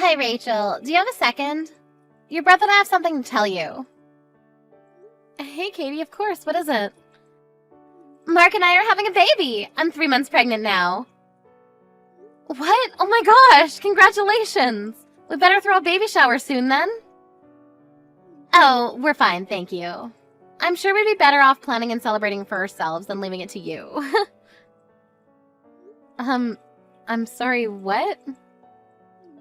Hi, Rachel. Do you have a second? Your brother and I have something to tell you. Hey, Katie, of course. What is it? Mark and I are having a baby. I'm 3 months pregnant now. What? Oh my gosh, congratulations. We better throw a baby shower soon then. Oh, we're fine, thank you. I'm sure we'd be better off planning and celebrating for ourselves than leaving it to you. I'm sorry, what?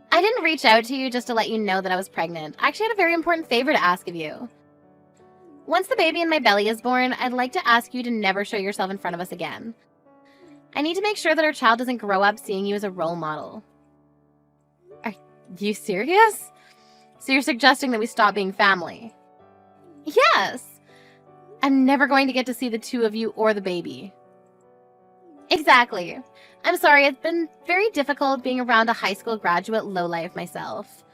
I didn't reach out to you just to let you know that I was pregnant. I actually had a very important favor to ask of you. Once the baby in my belly is born, I'd like to ask you to never show yourself in front of us again. I need to make sure that our child doesn't grow up seeing you as a role model. Are you serious? So you're suggesting that we stop being family? Yes! I'm never going to get to see the two of you or the baby. Exactly. I'm sorry, it's been very difficult being around a high school graduate lowlife myself.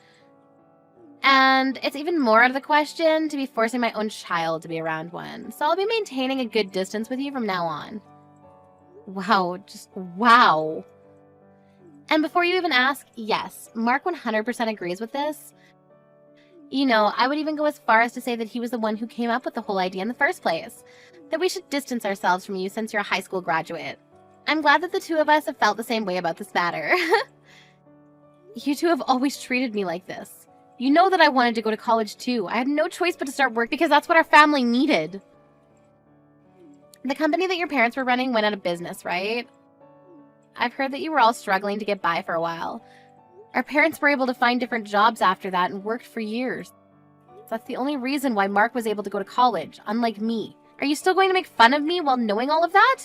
And it's even more out of the question to be forcing my own child to be around one, so I'll be maintaining a good distance with you from now on. Wow, just wow. And before you even ask, yes, Mark 100% agrees with this. You know, I would even go as far as to say that he was the one who came up with the whole idea in the first place, that we should distance ourselves from you since you're a high school graduate. I'm glad that the two of us have felt the same way about this matter. You two have always treated me like this. You know that I wanted to go to college too. I had no choice but to start work because that's what our family needed. The company that your parents were running went out of business, right? I've heard that you were all struggling to get by for a while. Our parents were able to find different jobs after that and worked for years. That's the only reason why Mark was able to go to college, unlike me. Are you still going to make fun of me while knowing all of that?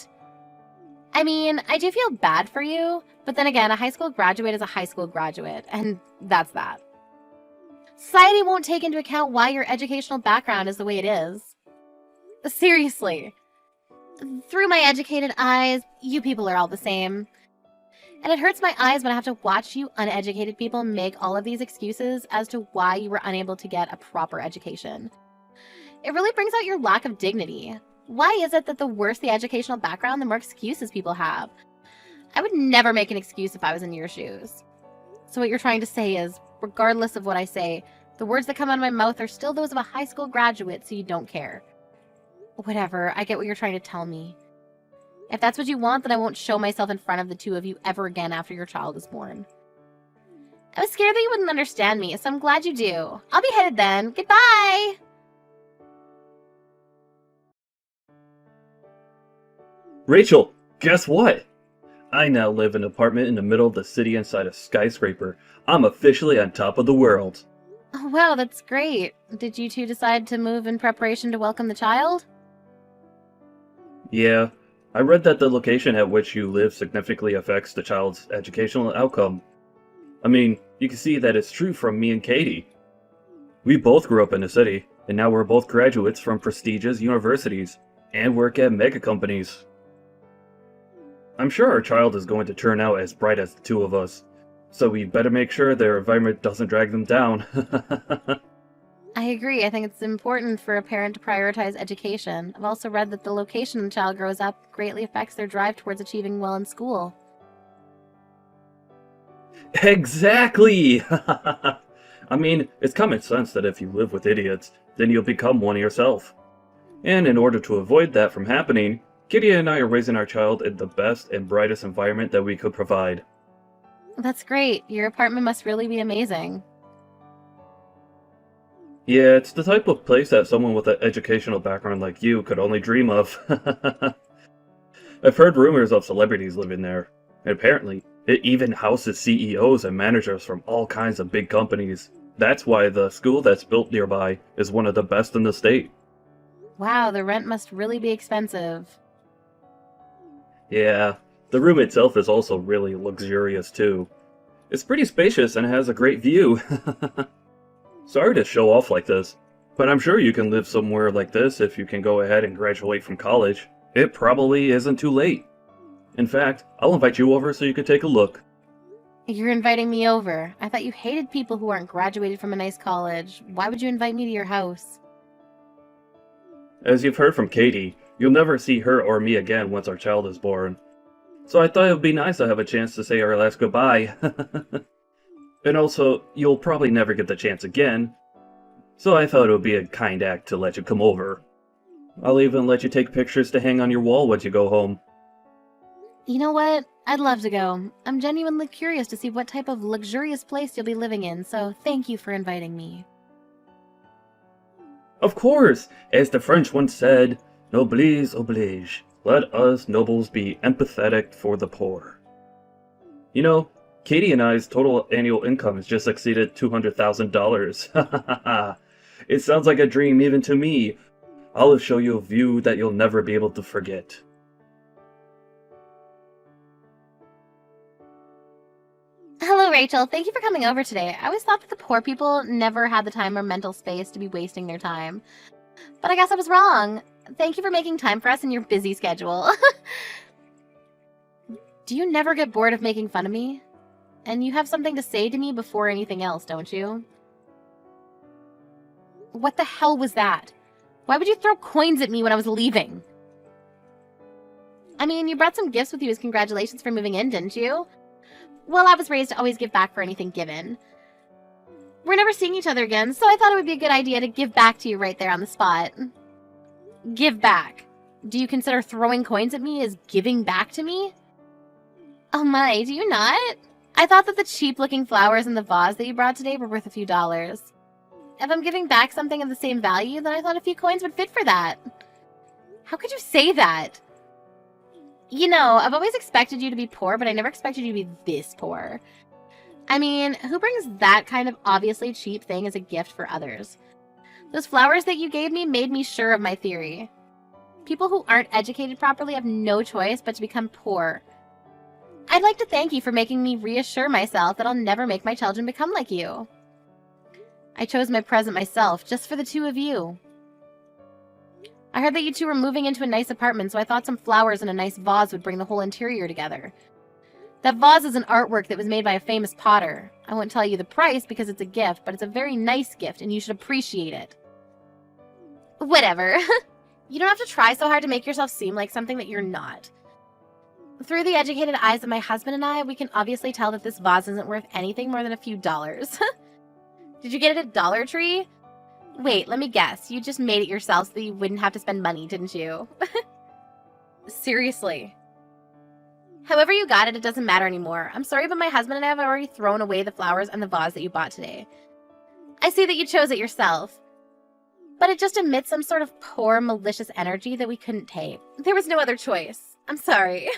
I mean, I do feel bad for you, but then again, a high school graduate is a high school graduate, and that's that. Society won't take into account why your educational background is the way it is. Seriously. Through my educated eyes, you people are all the same. And it hurts my eyes when I have to watch you uneducated people make all of these excuses as to why you were unable to get a proper education. It really brings out your lack of dignity. Why is it that the worse the educational background, the more excuses people have? I would never make an excuse if I was in your shoes. So what you're trying to say is, regardless of what I say, the words that come out of my mouth are still those of a high school graduate, so you don't care. Whatever, I get what you're trying to tell me. If that's what you want, then I won't show myself in front of the two of you ever again after your child is born. I was scared that you wouldn't understand me, so I'm glad you do. I'll be headed then. Goodbye! Rachel, guess what? I now live in an apartment in the middle of the city inside a skyscraper. I'm officially on top of the world. Oh, wow, that's great. Did you two decide to move in preparation to welcome the child? Yeah, I read that the location at which you live significantly affects the child's educational outcome. I mean, you can see that it's true from me and Katie. We both grew up in the city, and now we're both graduates from prestigious universities, and work at mega companies. I'm sure our child is going to turn out as bright as the two of us, so we better make sure their environment doesn't drag them down. I agree. I think it's important for a parent to prioritize education. I've also read that the location the child grows up greatly affects their drive towards achieving well in school. Exactly! I mean, it's common sense that if you live with idiots, then you'll become one yourself. And in order to avoid that from happening, Kitty and I are raising our child in the best and brightest environment that we could provide. That's great. Your apartment must really be amazing. Yeah, it's the type of place that someone with an educational background like you could only dream of. I've heard rumors of celebrities living there, and apparently, it even houses CEOs and managers from all kinds of big companies. That's why the school that's built nearby is one of the best in the state. Wow, the rent must really be expensive. Yeah, the room itself is also really luxurious too. It's pretty spacious and has a great view. Sorry to show off like this, but I'm sure you can live somewhere like this if you can go ahead and graduate from college. It probably isn't too late. In fact, I'll invite you over so you can take a look. You're inviting me over. I thought you hated people who aren't graduated from a nice college. Why would you invite me to your house? As you've heard from Katie, you'll never see her or me again once our child is born. So I thought it would be nice to have a chance to say our last goodbye. And also, you'll probably never get the chance again, so I thought it would be a kind act to let you come over. I'll even let you take pictures to hang on your wall once you go home. You know what? I'd love to go. I'm genuinely curious to see what type of luxurious place you'll be living in, so thank you for inviting me. Of course! As the French once said, noblesse oblige. Let us nobles be empathetic for the poor. You know, Katie and I's total annual income has just exceeded $200,000. It sounds like a dream even to me. I'll show you a view that you'll never be able to forget. Hello, Rachel. Thank you for coming over today. I always thought that the poor people never had the time or mental space to be wasting their time. But I guess I was wrong. Thank you for making time for us in your busy schedule. Do you never get bored of making fun of me? And you have something to say to me before anything else, don't you? What the hell was that? Why would you throw coins at me when I was leaving? I mean, you brought some gifts with you as congratulations for moving in, didn't you? Well, I was raised to always give back for anything given. We're never seeing each other again, so I thought it would be a good idea to give back to you right there on the spot. Give back? Do you consider throwing coins at me as giving back to me? Oh my, do you not? I thought that the cheap-looking flowers in the vase that you brought today were worth a few dollars. If I'm giving back something of the same value, then I thought a few coins would fit for that. How could you say that? You know, I've always expected you to be poor, but I never expected you to be this poor. I mean, who brings that kind of obviously cheap thing as a gift for others? Those flowers that you gave me made me sure of my theory. People who aren't educated properly have no choice but to become poor. I'd like to thank you for making me reassure myself that I'll never make my children become like you. I chose my present myself, just for the two of you. I heard that you two were moving into a nice apartment, so I thought some flowers and a nice vase would bring the whole interior together. That vase is an artwork that was made by a famous potter. I won't tell you the price because it's a gift, but it's a very nice gift and you should appreciate it. Whatever. You don't have to try so hard to make yourself seem like something that you're not. Through the educated eyes of my husband and I, we can obviously tell that this vase isn't worth anything more than a few dollars. Did you get it at Dollar Tree? Wait, let me guess. You just made it yourself so that you wouldn't have to spend money, didn't you? Seriously. However you got it, it doesn't matter anymore. I'm sorry, but my husband and I have already thrown away the flowers and the vase that you bought today. I see that you chose it yourself. But it just emits some sort of poor, malicious energy that we couldn't take. There was no other choice. I'm sorry.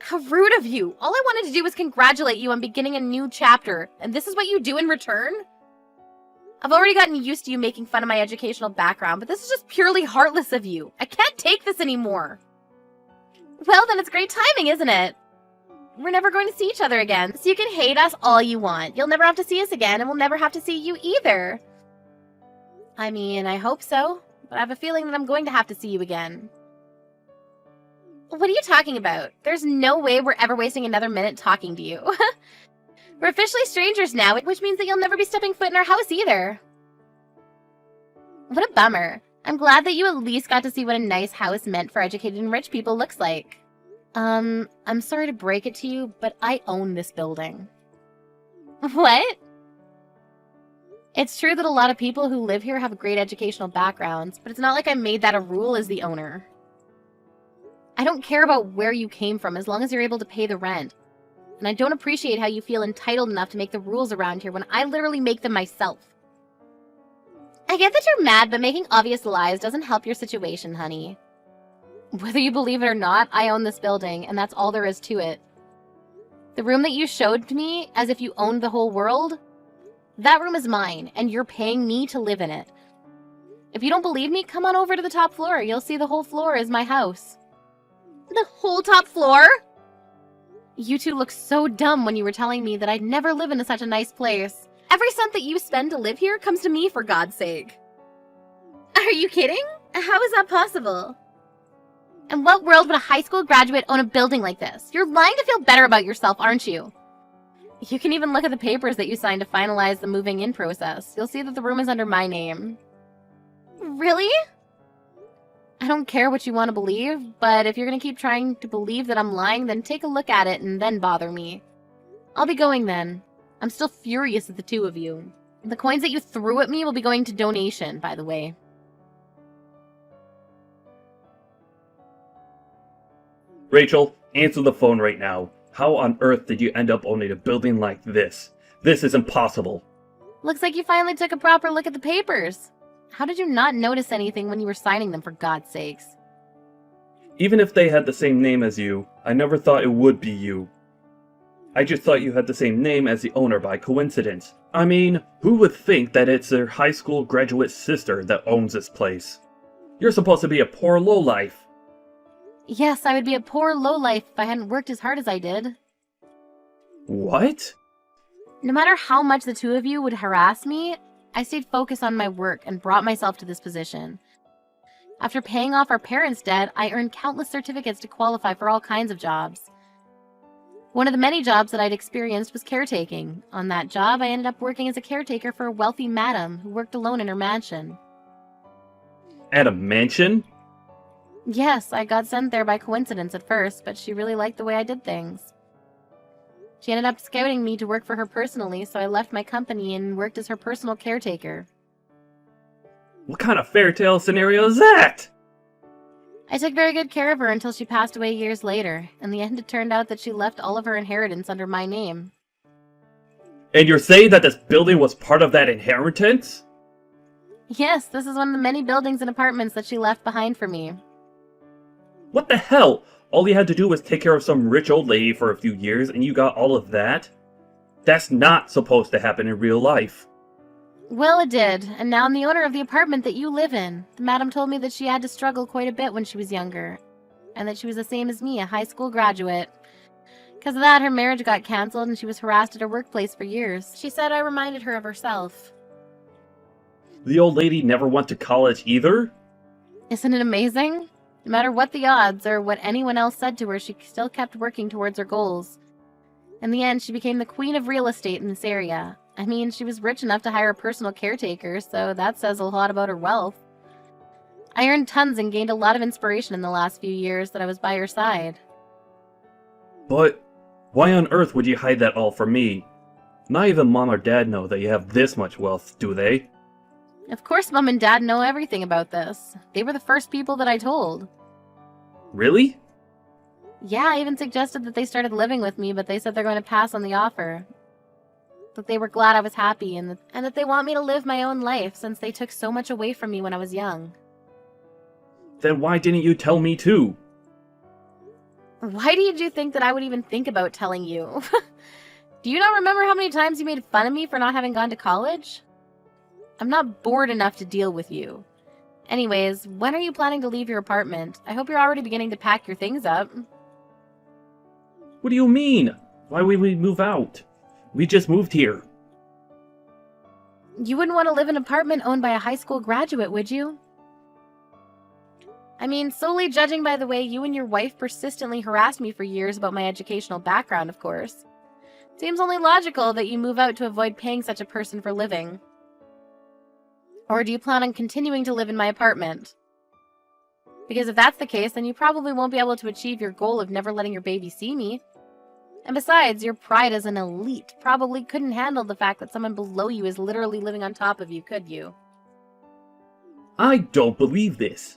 How rude of you. All I wanted to do was congratulate you on beginning a new chapter, and this is what you do in return? I've already gotten used to you making fun of my educational background, but this is just purely heartless of you. I can't take this anymore. Well, then it's great timing, isn't it? We're never going to see each other again, so you can hate us all you want. You'll never have to see us again, and we'll never have to see you either. I mean, I hope so, but I have a feeling that I'm going to have to see you again. What are you talking about? There's no way we're ever wasting another minute talking to you. We're officially strangers now, which means that you'll never be stepping foot in our house either. What a bummer. I'm glad that you at least got to see what a nice house meant for educated and rich people looks like. I'm sorry to break it to you, but I own this building. What? It's true that a lot of people who live here have great educational backgrounds, but it's not like I made that a rule as the owner. I don't care about where you came from as long as you're able to pay the rent. And I don't appreciate how you feel entitled enough to make the rules around here when I literally make them myself. I get that you're mad, but making obvious lies doesn't help your situation, honey. Whether you believe it or not, I own this building, and that's all there is to it. The room that you showed to me, as if you owned the whole world, that room is mine, and you're paying me to live in it. If you don't believe me, come on over to the top floor. You'll see the whole floor is my house. The whole top floor? You two looked so dumb when you were telling me that I'd never live in such a nice place. Every cent that you spend to live here comes to me, for God's sake. Are you kidding? How is that possible? In what world would a high school graduate own a building like this? You're lying to feel better about yourself, aren't you? You can even look at the papers that you signed to finalize the moving in process. You'll see that the room is under my name. Really? I don't care what you want to believe, but if you're going to keep trying to believe that I'm lying, then take a look at it and then bother me. I'll be going then. I'm still furious at the two of you. The coins that you threw at me will be going to donation, by the way. Rachel, answer the phone right now. How on earth did you end up owning a building like this? This is impossible. Looks like you finally took a proper look at the papers. How did you not notice anything when you were signing them, for God's sakes? Even if they had the same name as you, I never thought it would be you. I just thought you had the same name as the owner by coincidence. I mean, who would think that it's their high school graduate sister that owns this place? You're supposed to be a poor lowlife. Yes, I would be a poor lowlife if I hadn't worked as hard as I did. What? No matter how much the two of you would harass me, I stayed focused on my work and brought myself to this position. After paying off our parents' debt, I earned countless certificates to qualify for all kinds of jobs. One of the many jobs that I'd experienced was caretaking. On that job, I ended up working as a caretaker for a wealthy madam who worked alone in her mansion. At a mansion? Yes, I got sent there by coincidence at first, but she really liked the way I did things. She ended up scouting me to work for her personally, so I left my company and worked as her personal caretaker. What kind of fairy tale scenario is that? I took very good care of her until she passed away years later. In the end, it turned out that she left all of her inheritance under my name. And you're saying that this building was part of that inheritance? Yes, this is one of the many buildings and apartments that she left behind for me. What the hell? All you had to do was take care of some rich old lady for a few years and you got all of that? That's not supposed to happen in real life. Well, it did, and now I'm the owner of the apartment that you live in. The madam told me that she had to struggle quite a bit when she was younger, and that she was the same as me, a high school graduate. Because of that, her marriage got cancelled and she was harassed at her workplace for years. She said I reminded her of herself. The old lady never went to college either? Isn't it amazing? No matter what the odds or what anyone else said to her, she still kept working towards her goals. In the end, she became the queen of real estate in this area. I mean, she was rich enough to hire a personal caretaker, so that says a lot about her wealth. I earned tons and gained a lot of inspiration in the last few years that I was by her side. But why on earth would you hide that all from me? Not even Mom or Dad know that you have this much wealth, do they? Of course Mom and Dad know everything about this. They were the first people that I told. Really? Yeah, I even suggested that they started living with me, but they said they're going to pass on the offer. That they were glad I was happy and that they want me to live my own life since they took so much away from me when I was young. Then why didn't you tell me too? Why did you think that I would even think about telling you? Do you not remember how many times you made fun of me for not having gone to college? I'm not bored enough to deal with you. Anyways, when are you planning to leave your apartment? I hope you're already beginning to pack your things up. What do you mean? Why would we move out? We just moved here. You wouldn't want to live in an apartment owned by a high school graduate, would you? I mean, solely judging by the way you and your wife persistently harassed me for years about my educational background, of course. Seems only logical that you move out to avoid paying such a person for living. Or do you plan on continuing to live in my apartment? Because if that's the case, then you probably won't be able to achieve your goal of never letting your baby see me. And besides, your pride as an elite probably couldn't handle the fact that someone below you is literally living on top of you, could you? I don't believe this.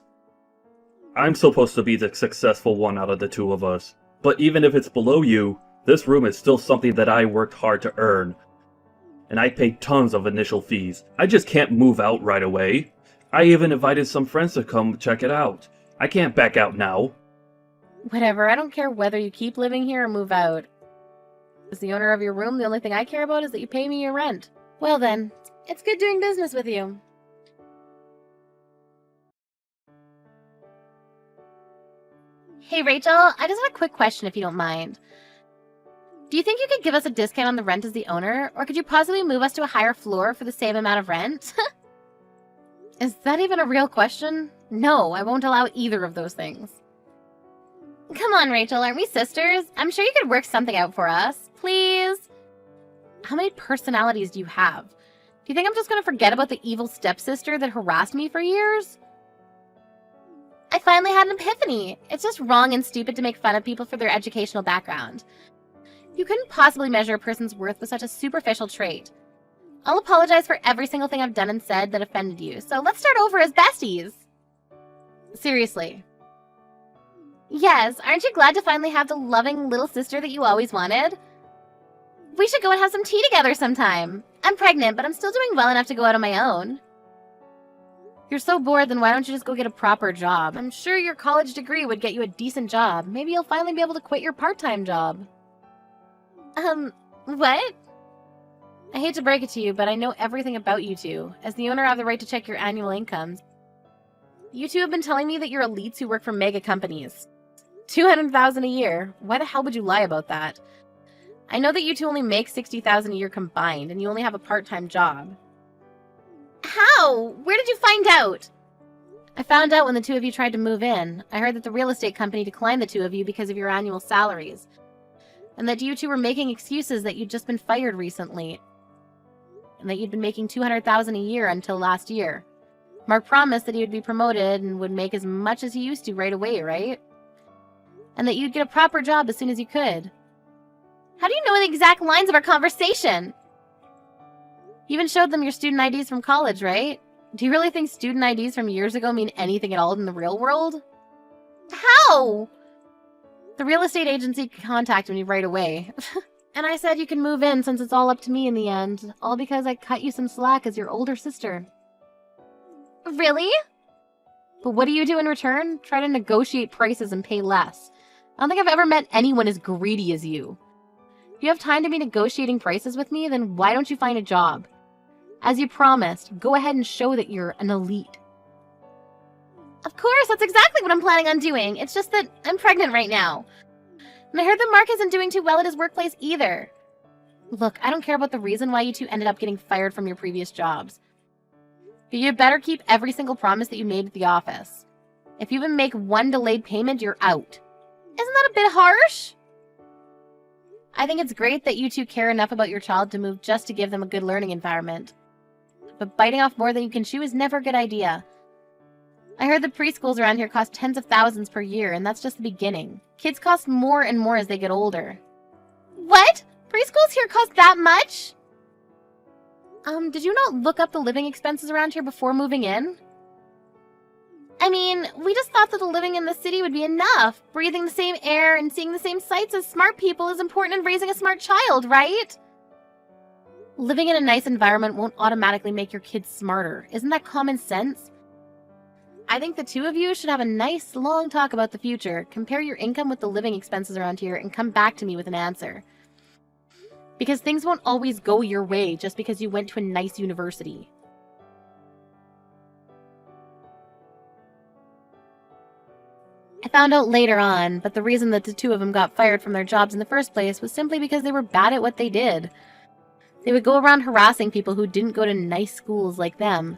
I'm supposed to be the successful one out of the two of us. But even if it's below you, this room is still something that I worked hard to earn. And I paid tons of initial fees. I just can't move out right away. I even invited some friends to come check it out. I can't back out now. Whatever, I don't care whether you keep living here or move out. As the owner of your room, the only thing I care about is that you pay me your rent. Well then, it's good doing business with you. Hey Rachel, I just had a quick question if you don't mind. Do you think you could give us a discount on the rent as the owner, or could you possibly move us to a higher floor for the same amount of rent? Is that even a real question? No, I won't allow either of those things. Come on, Rachel, aren't we sisters? I'm sure you could work something out for us. Please? How many personalities do you have? Do you think I'm just going to forget about the evil stepsister that harassed me for years? I finally had an epiphany. It's just wrong and stupid to make fun of people for their educational background. You couldn't possibly measure a person's worth with such a superficial trait. I'll apologize for every single thing I've done and said that offended you, so let's start over as besties. Seriously. Yes, aren't you glad to finally have the loving little sister that you always wanted? We should go and have some tea together sometime. I'm pregnant, but I'm still doing well enough to go out on my own. You're so bored, then why don't you just go get a proper job? I'm sure your college degree would get you a decent job. Maybe you'll finally be able to quit your part-time job. What? I hate to break it to you, but I know everything about you two. As the owner, I have the right to check your annual incomes. You two have been telling me that you're elites who work for mega companies. $200,000 a year. Why the hell would you lie about that? I know that you two only make $60,000 a year combined, and you only have a part-time job. How? Where did you find out? I found out when the two of you tried to move in. I heard that the real estate company declined the two of you because of your annual salaries, and that you two were making excuses that you'd just been fired recently, and that you'd been making $200,000 a year until last year. Mark promised that he would be promoted and would make as much as he used to right away, right? And that you'd get a proper job as soon as you could. How do you know the exact lines of our conversation? You even showed them your student IDs from college, right? Do you really think student IDs from years ago mean anything at all in the real world? How? The real estate agency contacted me right away. And I said you can move in since it's all up to me in the end. All because I cut you some slack as your older sister. Really? But what do you do in return? Try to negotiate prices and pay less. I don't think I've ever met anyone as greedy as you. If you have time to be negotiating prices with me, then why don't you find a job? As you promised, go ahead and show that you're an elite. Of course, that's exactly what I'm planning on doing. It's just that I'm pregnant right now. And I heard that Mark isn't doing too well at his workplace either. Look, I don't care about the reason why you two ended up getting fired from your previous jobs. But you better keep every single promise that you made at the office. If you even make one delayed payment, you're out. Isn't that a bit harsh? I think it's great that you two care enough about your child to move just to give them a good learning environment. But biting off more than you can chew is never a good idea. I heard the preschools around here cost tens of thousands per year, and that's just the beginning. Kids cost more and more as they get older. What? Preschools here cost that much? Did you not look up the living expenses around here before moving in? I mean, we just thought that the living in the city would be enough. Breathing the same air and seeing the same sights as smart people is important in raising a smart child, right? Living in a nice environment won't automatically make your kids smarter. Isn't that common sense? I think the two of you should have a nice, long talk about the future, compare your income with the living expenses around here, and come back to me with an answer. Because things won't always go your way just because you went to a nice university. I found out later on, but the reason that the two of them got fired from their jobs in the first place was simply because they were bad at what they did. They would go around harassing people who didn't go to nice schools like them,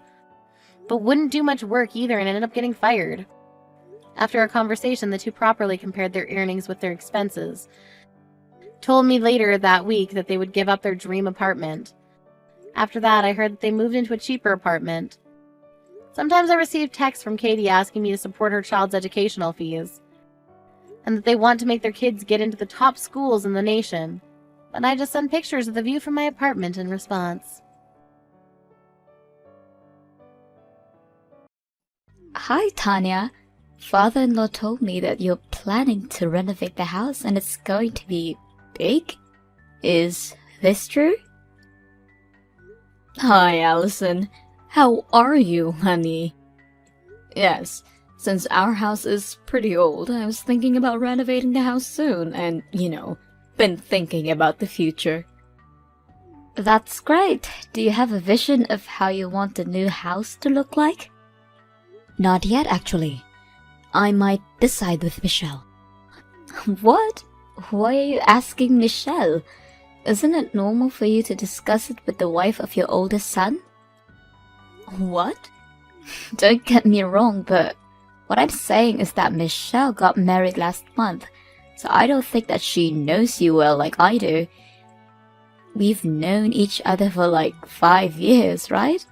but wouldn't do much work either and ended up getting fired. After a conversation, the two properly compared their earnings with their expenses. Told me later that week that they would give up their dream apartment. After that, I heard that they moved into a cheaper apartment. Sometimes I receive texts from Katie asking me to support her child's educational fees, and that they want to make their kids get into the top schools in the nation. But I just send pictures of the view from my apartment in response. Hi, Tanya. Father-in-law told me that you're planning to renovate the house and it's going to be big. Is this true? Hi, Allison. How are you, honey? Yes, since our house is pretty old, I was thinking about renovating the house soon and, been thinking about the future. That's great. Do you have a vision of how you want the new house to look like? Not yet, actually. I might decide with Michelle. What? Why are you asking Michelle? Isn't it normal for you to discuss it with the wife of your oldest son? What? Don't get me wrong, but what I'm saying is that Michelle got married last month, so I don't think that she knows you well like I do. We've known each other for like 5 years, right?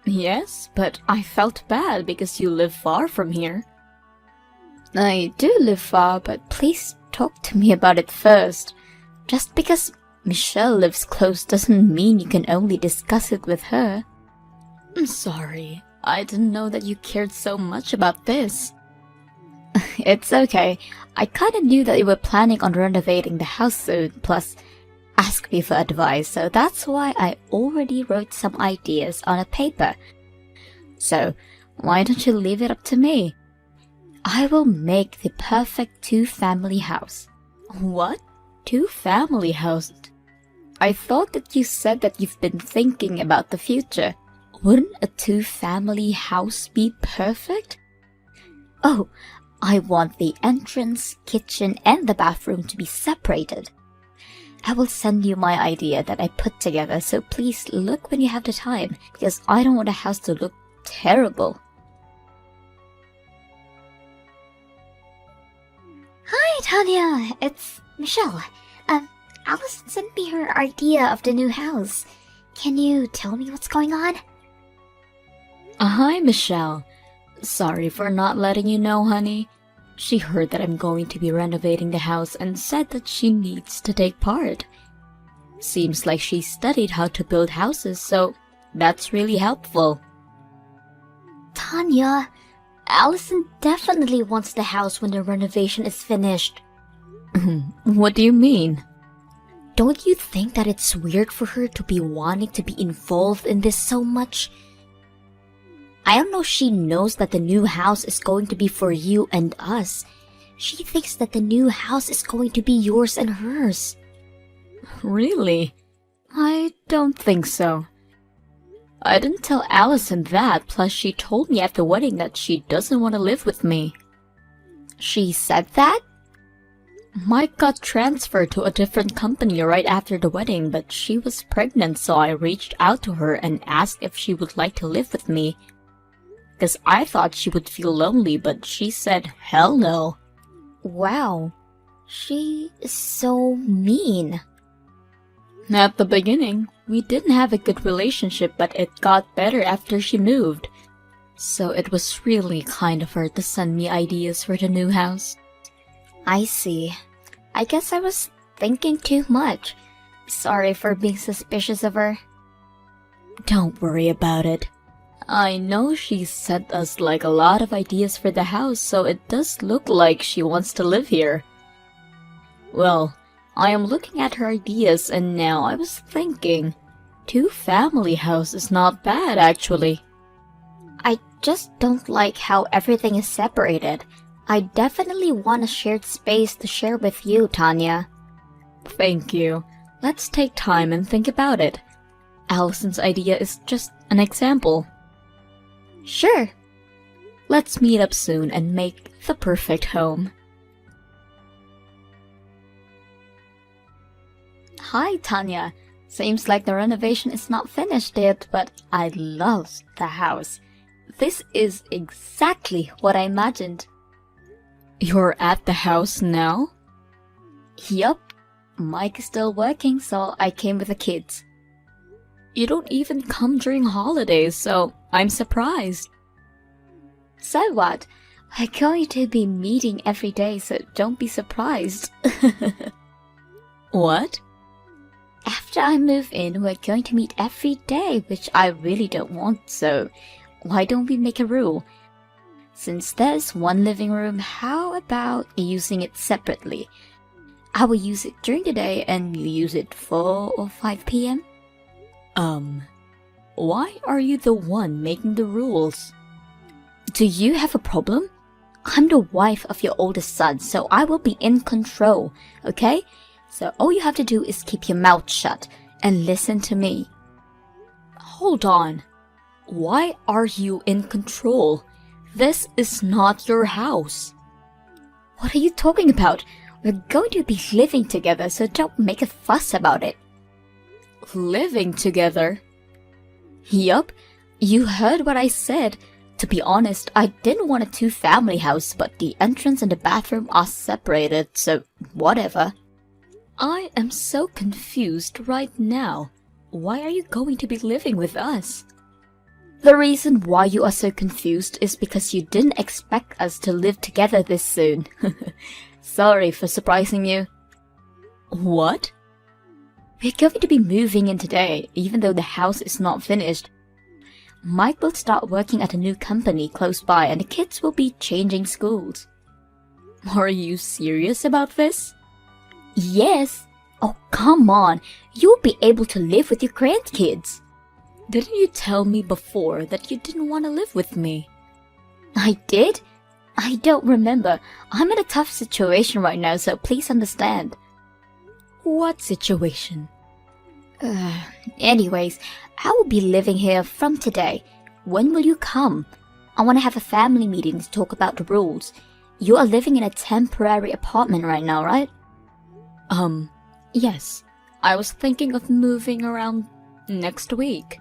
Yes, but I felt bad because you live far from here. I do live far, but please talk to me about it first. Just because Michelle lives close doesn't mean you can only discuss it with her. I'm sorry. I didn't know that you cared so much about this. It's okay. I kinda knew that you were planning on renovating the house soon, plus ask me for advice, so that's why I already wrote some ideas on a paper. So, why don't you leave it up to me? I will make the perfect two-family house. What? Two-family house? I thought that you said that you've been thinking about the future. Wouldn't a two-family house be perfect? Oh, I want the entrance, kitchen, and the bathroom to be separated. I will send you my idea that I put together, so please look when you have the time, because I don't want a house to look terrible. Hi, Tanya. It's Michelle. Allison sent me her idea of the new house. Can you tell me what's going on? Hi, Michelle. Sorry for not letting you know, honey. She heard that I'm going to be renovating the house and said that she needs to take part. Seems like she studied how to build houses, so that's really helpful. Tanya, Allison definitely wants the house when the renovation is finished. What do you mean? Don't you think that it's weird for her to be wanting to be involved in this so much? I don't know if she knows that the new house is going to be for you and us. She thinks that the new house is going to be yours and hers. Really? I don't think so. I didn't tell Allison that, plus she told me at the wedding that she doesn't want to live with me. She said that? Mike got transferred to a different company right after the wedding, but she was pregnant, so I reached out to her and asked if she would like to live with me. Because I thought she would feel lonely, but she said hell no. Wow, she is so mean. At the beginning, we didn't have a good relationship, but it got better after she moved. So it was really kind of her to send me ideas for the new house. I see. I guess I was thinking too much. Sorry for being suspicious of her. Don't worry about it. I know she sent us like a lot of ideas for the house, so it does look like she wants to live here. Well, I am looking at her ideas and now I was thinking, two-family house is not bad actually. I just don't like how everything is separated. I definitely want a shared space to share with you, Tanya. Thank you. Let's take time and think about it. Allison's idea is just an example. Sure. Let's meet up soon and make the perfect home. Hi, Tanya. Seems like the renovation is not finished yet, but I love the house. This is exactly what I imagined. You're at the house now? Yup. Mike is still working, so I came with the kids. You don't even come during holidays, so I'm surprised. So what? We're going to be meeting every day, so don't be surprised. What? After I move in, we're going to meet every day, which I really don't want, so why don't we make a rule? Since there's one living room, how about using it separately? I will use it during the day and you use it 4 or 5 p.m. Why are you the one making the rules? Do you have a problem? I'm the wife of your oldest son, so I will be in control, okay? So all you have to do is keep your mouth shut and listen to me. Hold on. Why are you in control? This is not your house. What are you talking about? We're going to be living together, so don't make a fuss about it. Living together? Yup, you heard what I said. To be honest, I didn't want a two-family house, but the entrance and the bathroom are separated, so whatever. I am so confused right now. Why are you going to be living with us? The reason why you are so confused is because you didn't expect us to live together this soon. Sorry for surprising you. What? We're going to be moving in today, even though the house is not finished. Mike will start working at a new company close by and the kids will be changing schools. Are you serious about this? Yes. Oh, come on. You'll be able to live with your grandkids. Didn't you tell me before that you didn't want to live with me? I did? I don't remember. I'm in a tough situation right now, so please understand. What situation? Anyways, I will be living here from today. When will you come? I want to have a family meeting to talk about the rules. You are living in a temporary apartment right now, right? Yes. I was thinking of moving around next week.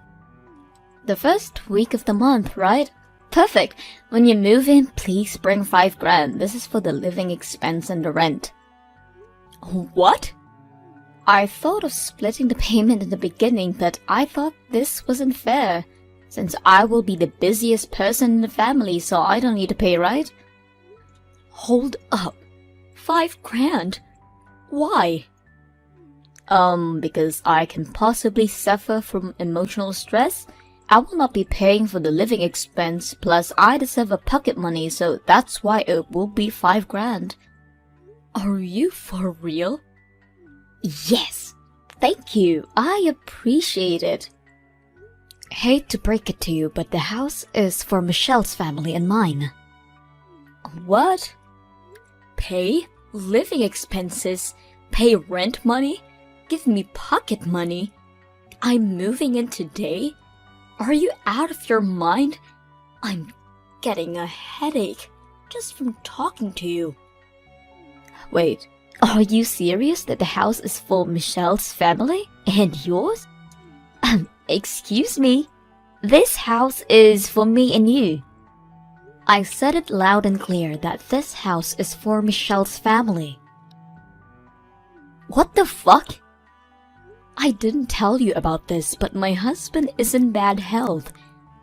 The first week of the month, right? Perfect. When you move in, please bring 5 grand. This is for the living expense and the rent. What? I thought of splitting the payment in the beginning, but I thought this wasn't fair. Since I will be the busiest person in the family, so I don't need to pay, right? Hold up. 5 grand? Why? Because I can possibly suffer from emotional stress. I will not be paying for the living expense, plus I deserve a pocket money, so that's why it will be 5 grand. Are you for real? Yes. Thank you. I appreciate it. Hate to break it to you, but the house is for Michelle's family and mine. What? Pay living expenses, pay rent money, give me pocket money. I'm moving in today? Are you out of your mind? I'm getting a headache just from talking to you. Wait, are you serious that the house is for Michelle's family and yours? Excuse me. This house is for me and you. I said it loud and clear that this house is for Michelle's family. What the fuck? I didn't tell you about this, but my husband is in bad health,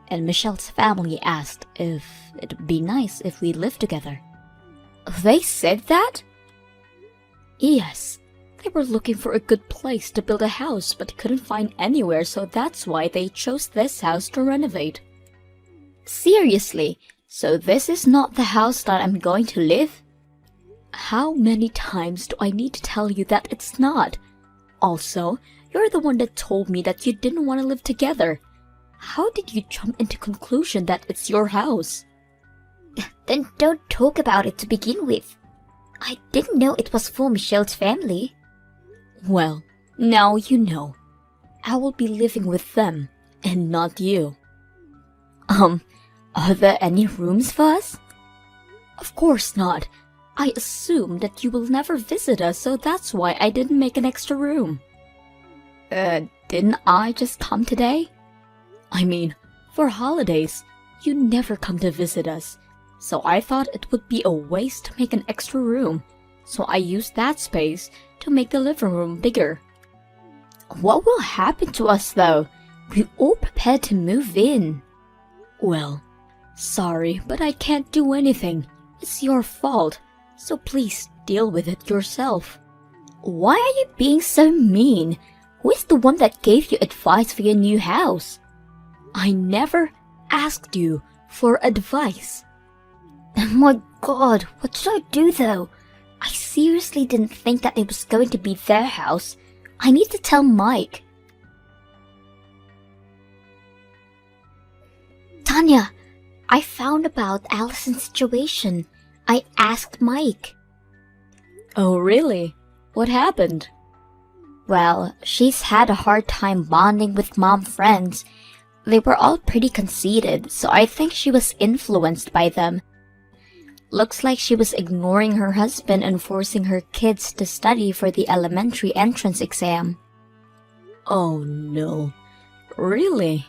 and Michelle's family asked if it'd be nice if we lived together. They said that? Yes. They were looking for a good place to build a house but couldn't find anywhere, so that's why they chose this house to renovate. Seriously? So this is not the house that I'm going to live? How many times do I need to tell you that it's not? Also, you're the one that told me that you didn't want to live together. How did you jump into conclusion that it's your house? Then don't talk about it to begin with. I didn't know it was for Michelle's family. Well, now you know. I will be living with them, and not you. Are there any rooms for us? Of course not. I assumed that you will never visit us, so that's why I didn't make an extra room. Didn't I just come today? I mean, for holidays, you never come to visit us. So I thought it would be a waste to make an extra room. So I used that space to make the living room bigger. What will happen to us though? We all prepared to move in. Well, sorry, but I can't do anything. It's your fault. So please deal with it yourself. Why are you being so mean? Who is the one that gave you advice for your new house? I never asked you for advice. Oh my god, what should I do though? I seriously didn't think that it was going to be their house. I need to tell Mike. Tanya, I found about Allison's situation. I asked Mike. Oh really? What happened? Well, she's had a hard time bonding with mom friends. They were all pretty conceited, so I think she was influenced by them. Looks like she was ignoring her husband and forcing her kids to study for the elementary entrance exam. Oh no. Really?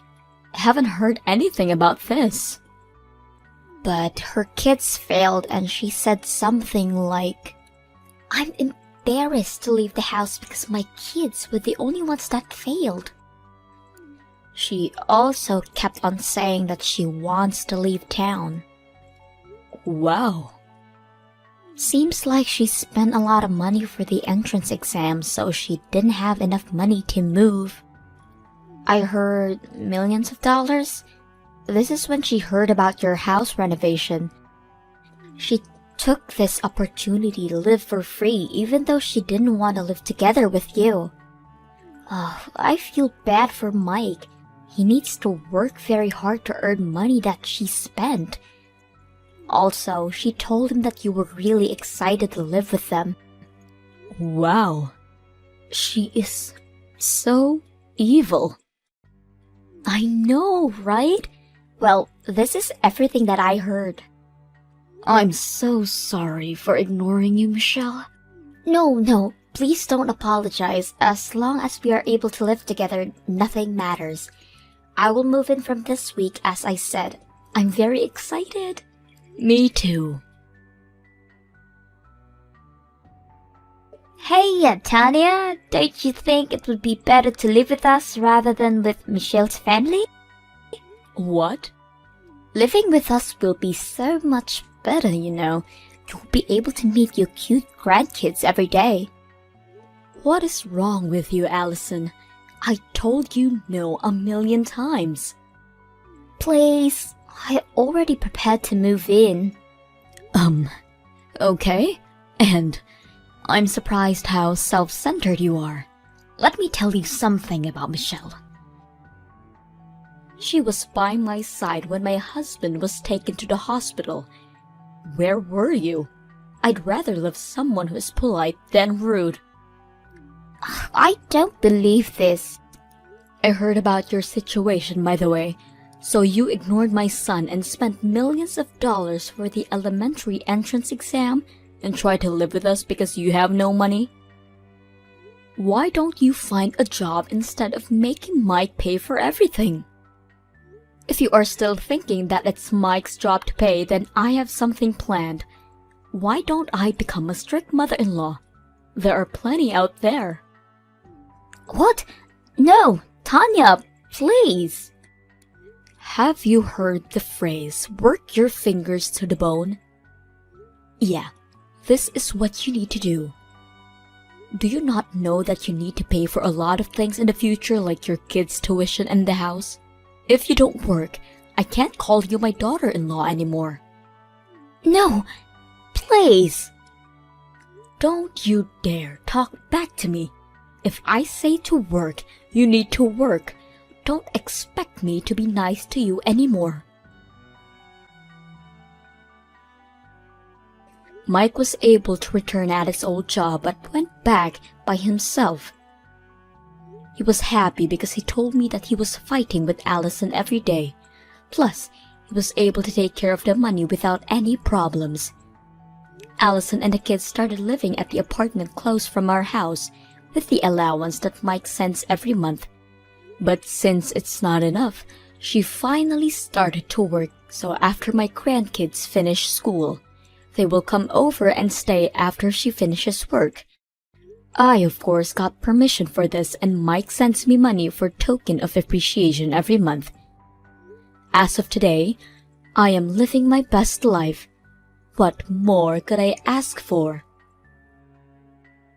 Haven't heard anything about this. But her kids failed and she said something like, "I'm embarrassed to leave the house because my kids were the only ones that failed." She also kept on saying that she wants to leave town. Wow. Seems like she spent a lot of money for the entrance exam, so she didn't have enough money to move. I heard millions of dollars. This is when she heard about your house renovation. She took this opportunity to live for free, even though she didn't want to live together with you. Oh, I feel bad for Mike. He needs to work very hard to earn money that she spent. Also, she told him that you were really excited to live with them. Wow. She is so evil. I know, right? Well, this is everything that I heard. I'm so sorry for ignoring you, Michelle. No, please don't apologize. As long as we are able to live together, nothing matters. I will move in from this week, as I said. I'm very excited. Me too. Hey, Tanya, don't you think it would be better to live with us rather than with Michelle's family? What? Living with us will be so much better, you know. You'll be able to meet your cute grandkids every day. What is wrong with you, Allison? I told you no 1,000,000 times. Please, I already prepared to move in. Okay. And I'm surprised how self-centered you are. Let me tell you something about Michelle. She was by my side when my husband was taken to the hospital. Where were you? I'd rather love someone who is polite than rude. I don't believe this. I heard about your situation, by the way. So you ignored my son and spent millions of dollars for the elementary entrance exam and tried to live with us because you have no money? Why don't you find a job instead of making Mike pay for everything? If you are still thinking that it's Mike's job to pay, then I have something planned. Why don't I become a strict mother-in-law? There are plenty out there. What? No, Tanya, please. Have you heard the phrase, work your fingers to the bone? Yeah, this is what you need to do. Do you not know that you need to pay for a lot of things in the future, like your kids' tuition and the house? If you don't work, I can't call you my daughter-in-law anymore. No, please. Don't you dare talk back to me. If I say to work, you need to work. Don't expect me to be nice to you anymore. Mike was able to return at his old job but went back by himself. He was happy because he told me that he was fighting with Allison every day. Plus, he was able to take care of the money without any problems. Allison and the kids started living at the apartment close from our house with the allowance that Mike sends every month. But since it's not enough, she finally started to work, so after my grandkids finish school, they will come over and stay after she finishes work. I, of course, got permission for this, and Mike sends me money for token of appreciation every month. As of today, I am living my best life. What more could I ask for?